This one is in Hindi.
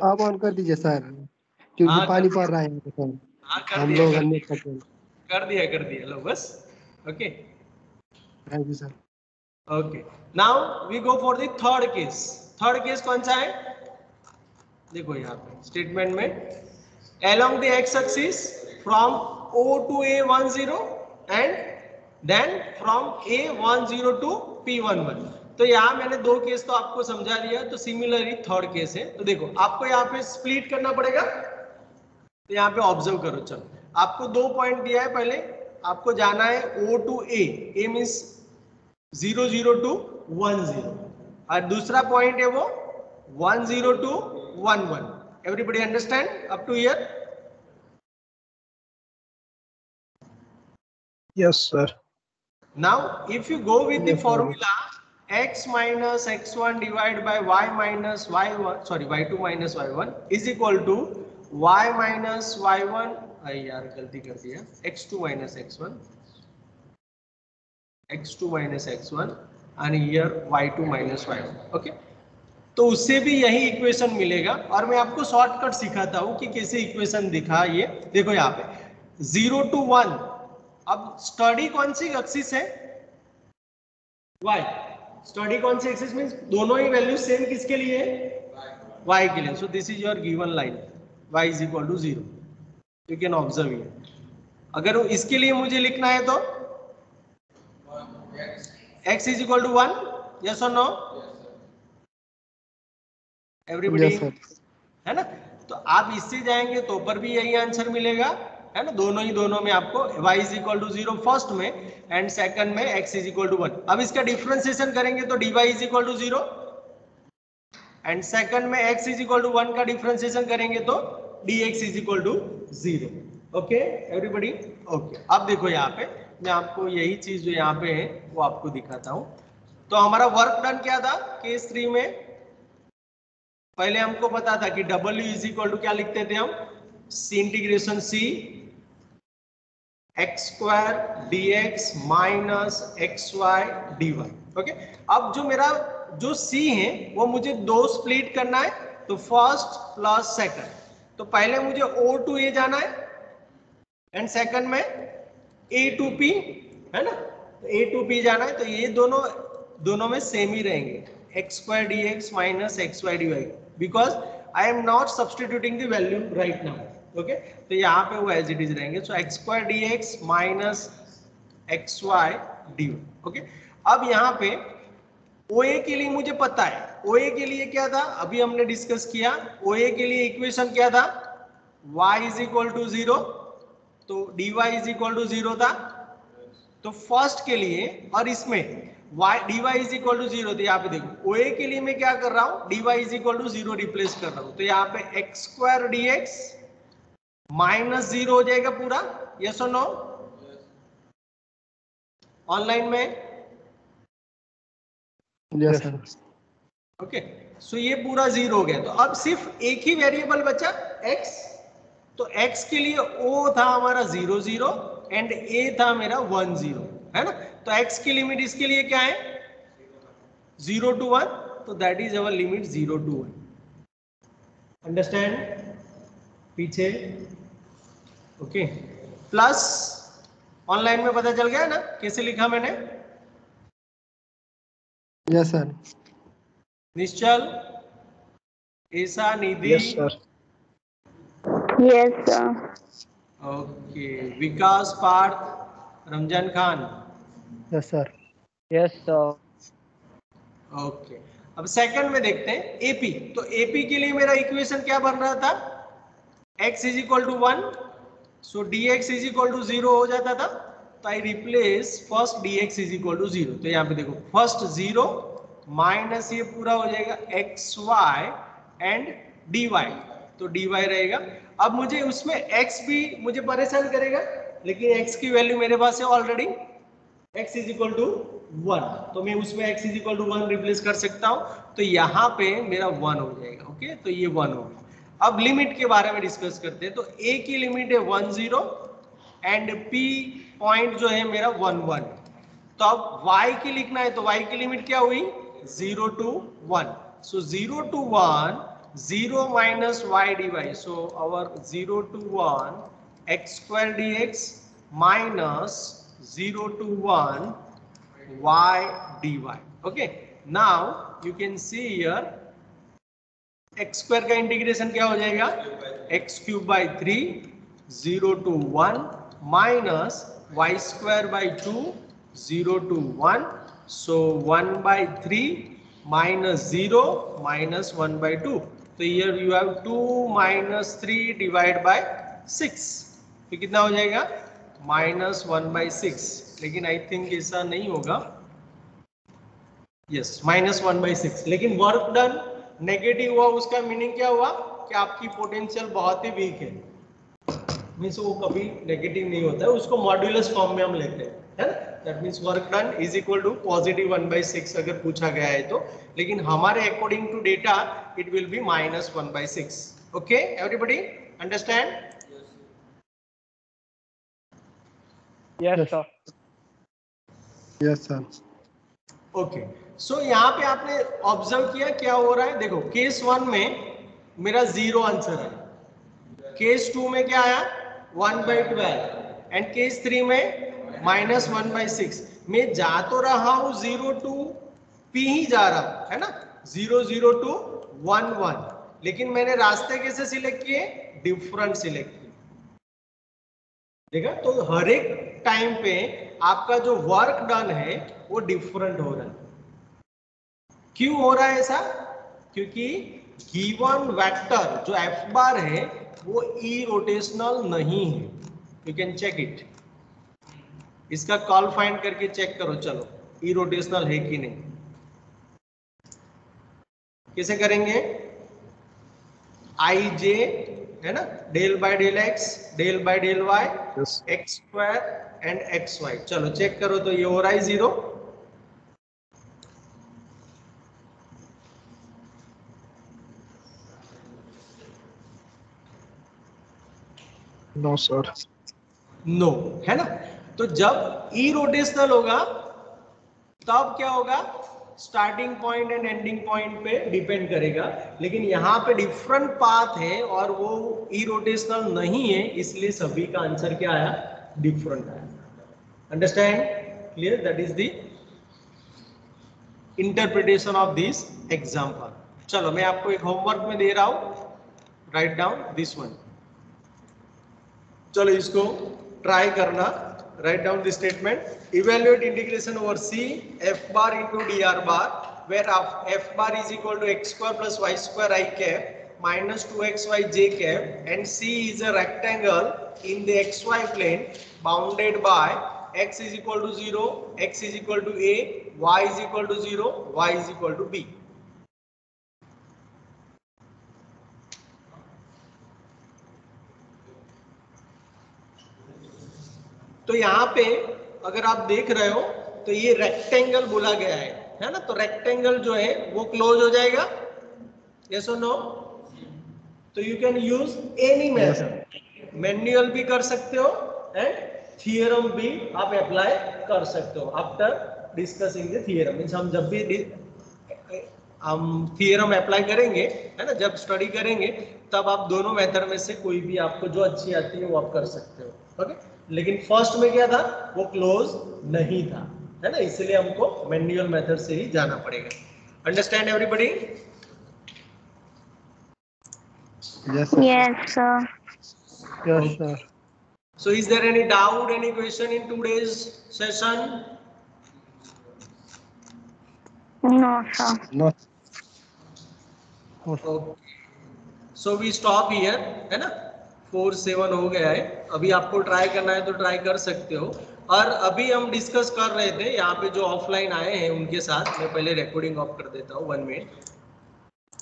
आप ऑन कर दीजिए सर, क्योंकि हाँ पानी पड़ रहा है सर। हाँ कर हम दिया लोग कर अन्य दिया पकड़। कर दिया लो बस। Okay thank you sir. Okay now we go for the third case. Third case कौन सा है? देखो यहाँ पे स्टेटमेंट में along the x axis from O to A10 and then from A10 to P11। तो यहाँ मैंने दो केस तो आपको समझा दिया, तो सिमिलरली थर्ड केस है। तो देखो आपको यहाँ पे स्प्लिट करना पड़ेगा, तो यहाँ पे ऑब्जर्व करो। चलो आपको दो पॉइंट दिया है, पहले आपको जाना है O to A means 0 to 10 और दूसरा पॉइंट है वो 10 to 11। Everybody understand up to here? Yes, sir. Now if you go with the Yes, sir. formula x minus x1 divided by y minus y1, sorry y2 minus y1 is equal to y minus y1, यार गलती कर दिया, x2 minus x1 minus x1 and here y2 minus y1। Okay तो उससे भी यही इक्वेशन मिलेगा, और मैं आपको शॉर्टकट सिखाता हूं कि कैसे इक्वेशन दिखा। ये देखो यहाँ पे 0 to 1। अब स्टडी कौन सी एक्सिस है? y। स्टडी कौन सी एक्सिस मींस दोनों ही वैल्यू सेम किसके लिए है? y के लिए। So this is your given line y is equal to 0। You can observe here. अगर इसके लिए मुझे लिखना है तो x is equal to 1, yes और नो? Everybody Yes, sir. है ना? तो आप इससे जाएंगे तो पर भी यही आंसर मिलेगा, है ना? दोनों में आपको y is equal to 0 first में एंड सेकंड में x इज इक्वल टू 1। अब इसका डिफरेंशिएशन करेंगे तो dy is equal to 0 and second में x इज इक्वल टू 1 का डिफरेंशिएशन करेंगे तो dx is equal to 0। Okay everybody? Okay अब देखो यहाँ पे मैं आपको यही चीज जो यहाँ पे है वो आपको दिखाता हूँ। तो हमारा वर्क डन क्या था केस 3 में? पहले हमको पता था कि W इज इक्वल टू क्या लिखते थे हम? C integration C x square dx minus xy dy। Okay अब जो मेरा जो C है वो मुझे दो स्प्लिट करना है, तो फर्स्ट प्लस सेकंड। तो पहले मुझे O टू A जाना है एंड सेकंड में A टू P, है ना? तो A टू P जाना है, तो ये दोनों में सेम ही रहेंगे, x square dx minus xy dy, because I am not substituting the value right now. Okay तो यहाँ पे वो एज इट इज रहेंगे। सो x square dx minus xy dy। Okay अब यहाँ पे OA के लिए मुझे पता है, OA के लिए क्या था अभी हमने डिस्कस किया। OA के लिए इक्वेशन क्या था? y इज इक्वल टू 0, तो dy इज इक्वल टू 0 था। तो फर्स्ट के लिए और इसमें dy इज इक्वल टू 0, तो यहाँ पे देखो OA के लिए मैं क्या कर रहा हूँ? dy is equal to 0 replace कर रहा हूँ, तो यहाँ पे x स्क्वायर dx माइनस 0 हो जाएगा पूरा, यस और नो? ऑनलाइन में Yes, sir. ओके सो ये पूरा 0 हो गया। तो अब सिर्फ एक ही वेरिएबल बचा x। तो x के लिए O था हमारा 0 0 एंड A था मेरा 1 0, है ना? तो x की लिमिट इसके लिए क्या है? 0 to 1, तो that is our limit 0 to 1। Understand पीछे? ओके प्लस ऑनलाइन में पता चल गया ना कैसे लिखा मैंने? Yes, sir. Nishchal, Aisha, Nidhi? Yes, sir. Yes, sir. Okay Vikas, Parth, Ramzan Khan? Yes, sir. Yes sir. Okay अब सेकंड में देखते हैं एपी। तो एपी के लिए मेरा इक्वेशन क्या बन रहा था? x is equal to 1, so dx is equal to 0 हो जाता था। तो I replace first dx is equal to 0, तो यहाँ पे देखो फर्स्ट 0 माइनस ये पूरा हो जाएगा xy एंड dy, तो dy रहेगा। अब मुझे उसमें x भी मुझे परेशान करेगा, लेकिन x की वैल्यू मेरे पास है already, x is equal to 1, तो मैं उसमें x is equal to 1 replace कर सकता हूं, तो यहाँ पे मेरा 1 हो जाएगा। ओके तो ये 1 हो गया। अब लिमिट के बारे में डिस्कस करते हैं। तो a की लिमिट है 1 0 एंड p पॉइंट जो है मेरा 1 1। तो अब y की लिखना है, तो y की लिमिट क्या हुई? 0 to 1। So 0 to 1, 0 minus y dy. So our 0 to 1 x square dx minus 0 to 1 y dy. Okay, now you can see here x square का इंटीग्रेशन क्या हो जाएगा, x cube by 3 0 to 1 minus y square by 2 0 to 1. So 1 by 3 minus 0 minus 1 by 2. तो here you have 2 minus 3 divided by 6. तो कितना हो जाएगा, minus 1 by 6. लेकिन I think ऐसा नहीं होगा. Yes, minus 1 by 6. लेकिन वर्क डन नेगेटिव हुआ, उसका मीनिंग क्या हुआ कि आपकी पोटेंशियल बहुत ही वीक है. मीन्स वो कभी नेगेटिव नहीं होता है, उसको मॉड्यूलस फॉर्म में हम लेते हैं, है ना. That means work done is equal to positive 1 by 6 अगर पूछा गया है तो. लेकिन हमारे according to data it will be minus 1 by 6. Okay, everybody understand? Yes sir. Yes sir. Okay, so यहाँ पे आपने ऑब्जर्व किया क्या हो रहा है. देखो केस 1 में मेरा 0 आंसर है, केस 2 में क्या आया 1 by 12 एंड केस 3 में minus 1 by 6. मैं जा तो रहा हूं 0 to P ही जा रहा हूं, है ना, 0 0 to 1 1. लेकिन मैंने रास्ते कैसे सिलेक्ट किए, डिफरेंट सिलेक्ट किए. देखा, तो हर एक टाइम पे आपका जो वर्क डन है वो डिफरेंट हो रहा है. क्यों हो रहा है ऐसा, क्योंकि गिवन वेक्टर जो एफ बार है वो ई रोटेशनल नहीं है. यू कैन चेक इट, इसका कॉल फाइंड करके चेक करो. चलो ई रोटेशनल है कि नहीं, कैसे करेंगे, आई जे है ना, del by del x del by del y x square and x y. चलो चेक करो तो ये हो रहा है 0. No sir. नो, है ना. तो जब ई रोटेशनल होगा तब क्या होगा, starting point and ending point पे डिपेंड करेगा. लेकिन यहाँ पे डिफरेंट पाथ है और वो ई रोटेशनल नहीं है, इसलिए सभी का आंसर क्या आया, डिफरेंट आया. Understand, clear? That is the interpretation of this example. चलो मैं आपको एक होमवर्क में दे रहा हूं, राइट डाउन दिस वन. चलो इसको ट्राई करना. Write down the statement. Evaluate integration over C f bar into dr bar, where f bar is equal to x square plus y square I cap minus 2xy j cap, and C is a rectangle in the xy plane bounded by x is equal to 0, x is equal to a, y is equal to 0, y is equal to b. तो यहाँ पे अगर आप देख रहे हो तो ये रेक्टेंगल बोला गया है ना. तो रेक्टेंगल जो है वो क्लोज हो जाएगा, यस और नो. तो you can use any method, manual भी कर सकते हो एंड थियरम भी आप अप्लाई कर सकते हो. After discussing the theorem, means हम जब भी हम थियरम अप्लाई करेंगे, है ना, जब स्टडी करेंगे तब आप दोनों मेथड में से कोई भी आपको जो अच्छी आती है वो आप कर सकते हो. ओके, लेकिन फर्स्ट में क्या था, वो क्लोज नहीं था, है ना, इसलिए हमको मैन्युअल मेथड से ही जाना पड़ेगा. Understand everybody? Yes sir. Yes, sir. Yes sir. So is there any doubt, any question in today's session? No, sir. No. Okay. So we stop here, है ना. 4-7 हो गया है. अभी आपको ट्राई करना है तो ट्राई कर सकते हो. और अभी हम डिस्कस कर रहे थे यहाँ पे जो ऑफलाइन आए हैं उनके साथ, मैं पहले रिकॉर्डिंग ऑफ कर देता हूँ 1 मिनट.